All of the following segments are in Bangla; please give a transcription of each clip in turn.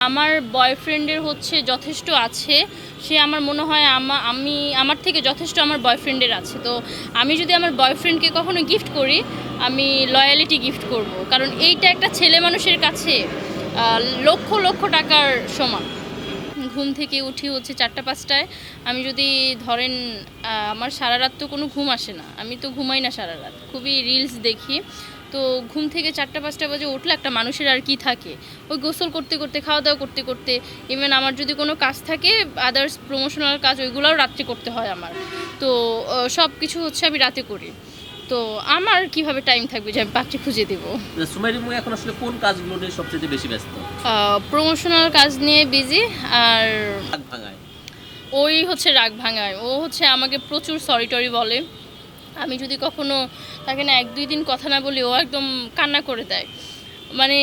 আমার বয়ফ্রেন্ডের হচ্ছে যথেষ্ট আছে, সে আমার মনে হয় আমার থেকে যথেষ্ট আমার বয়ফ্রেন্ডের আছে। তো আমি যদি আমার বয়ফ্রেন্ডকে কখনো গিফট করি, আমি লয়ালিটি গিফট করব, কারণ এইটা একটা ছেলে মানুষের কাছে লক্ষ লক্ষ টাকার সমান। ঘুম থেকে উঠি হচ্ছে 4টা-5টায়। আমি যদি ধরেন আমার সারা রাত তো কোনো ঘুম আসে না, আমি তো ঘুমাই না সারা রাত, খুবই রিলস দেখি। তো ঘুম থেকে 4টা-5টা বাজে উঠলে একটা মানুষের আর কি থাকে, ওই গোসল করতে করতে, খাওয়া দাওয়া করতে করতে, ইভেন আমার যদি কোনো কাজ থাকে, আদার্স প্রমোশনাল কাজ, ওইগুলোও রাত্রে করতে হয় আমার। তো সব কিছু হচ্ছে আমি রাতে করি। তো আমার কিভাবে টাইম থাকবে যে আমি পাত্রী খুঁজে দেবো? সুমাইর মুই এখন আসলে কোন কাজগুলো নিয়ে সবচেয়ে বেশি ব্যস্ত? প্রমোশনাল কাজ নিয়ে বিজি, আর রাগ ভাঙায়। ওই হচ্ছে রাগ ভাঙায়। ও হচ্ছে আমাকে প্রচুর সরি টরি বলে। আমি যদি কখনো তাকে না 1-2 দিন কথা না বলি, ও একদম কান্না করে দেয়। মানে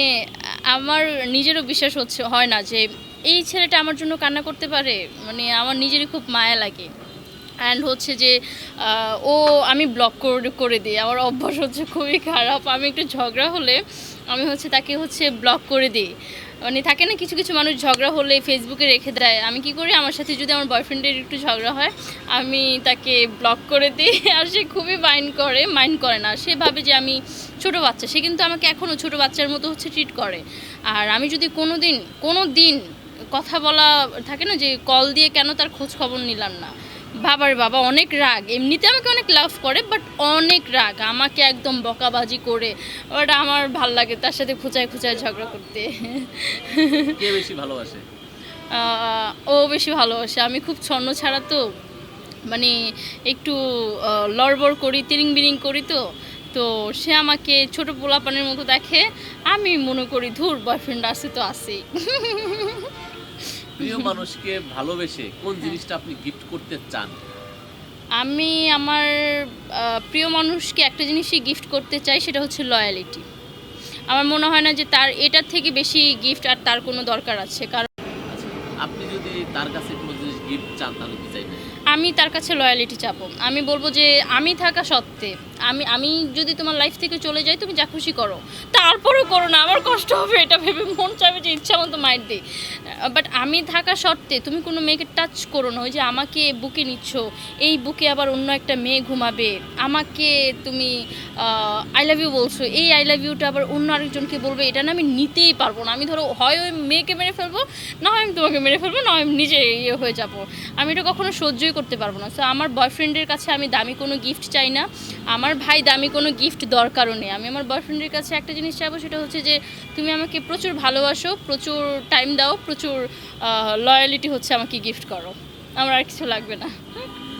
আমার নিজেরও বিশ্বাস হয় না যে এই ছেলেটা আমার জন্য কান্না করতে পারে। মানে আমার নিজেরই খুব মায়া লাগে। অ্যান্ড হচ্ছে যে আমি ব্লক করে দিই। আমার অভ্যাস হচ্ছে খুবই খারাপ। আমি একটু ঝগড়া হলে আমি হচ্ছে তাকে হচ্ছে ব্লক করে দিই। মানে থাকে না কিছু কিছু মানুষ ঝগড়া হলে ফেসবুকে রেখে দেয়, আমি কি করি, আমার সাথে যদি আমার বয়ফ্রেন্ডের একটু ঝগড়া হয়, আমি তাকে ব্লক করে দিই। আর সে খুবই মাইন্ড করে না, সে ভাবে যে আমি ছোটো বাচ্চা। সে কিন্তু আমাকে এখনও ছোটো বাচ্চার মতো হচ্ছে ট্রিট করে। আর আমি যদি কোনো দিন কথা বলা থাকে না, যে কল দিয়ে কেন তার খোঁজ খবর নিলাম না, বাবা অনেক রাগ। এমনিতে আমাকে অনেক লাভ করে, বাট অনেক রাগ, আমাকে একদম বকাবাজি করে। ওটা আমার ভাল লাগে তার সাথে খুঁচায় ঝগড়া করতে। কে বেশি ভালোবাসে? ও বেশি ভালোবাসে। আমি খুব ছন্ন ছাড়া তো, মানে একটু লড়বড় করি, তিরিং বিরিং করি। তো তো সে আমাকে ছোট পোলাপানের মতো দেখে। আমি মনে করি ধুর, বয়ফ্রেন্ড আছে তো আছেই। প্রিয় মানুষকে ভালোবেসে কোন জিনিসটা আপনি গিফট করতে চান? আমি আমার প্রিয় মানুষকে একটা জিনিসই গিফট করতে চাই, সেটা হচ্ছে লয়ালিটি। আমার মনে হয় না যে তার এটার থেকে বেশি গিফট আর তার কোনো দরকার আছে। কারণ আচ্ছা, আপনি যদি তার কাছে কোনো জিনিস গিফট চান তাহলে কি চাইবেন? আমি তার কাছে লয়ালিটি চাবো। আমি বলবো যে আমি থাকা সত্ত্বে, আমি যদি তোমার লাইফ থেকে চলে যাই, তুমি যা খুশি করো, তারপরেও করো না, আমার কষ্ট হবে, এটা ভেবে মন চাইবে যে ইচ্ছা মতো মাইর দিই। বাট আমি থাকা সত্ত্বে তুমি কোনো মেয়েকে টাচ করো না। ওই যে আমাকে বুকে নিচ্ছ, এই বুকে আবার অন্য একটা মেয়ে ঘুমাবে, আমাকে তুমি আই লাভ ইউ বলছো, এই আই লাভ ইউটা আবার অন্য আরেকজনকে বলবে, এটা না আমি নিতেই পারবো না। আমি ধরো হয় ওই মেয়েকে মেরে ফেলবো, না হয় আমি তোমাকে মেরে ফেলবো, না আমি নিজে হয়ে যাবো। আমি এটা কখনো সহ্যই করতে পারবো না। সো আমার বয়ফ্রেন্ডের কাছে আমি দামি কোনো গিফট চাই না, আমার ভাই দামি কোনো গিফট দরকারও নেই। আমি আমার বয়ফ্রেন্ডের কাছে একটা জিনিস চাইবো, সেটা হচ্ছে যে তুমি আমাকে প্রচুর ভালোবাসো, প্রচুর টাইম দাও, প্রচুর লয়ালিটি হচ্ছে আমাকে গিফট করো। আমার আর কিছু লাগবে না।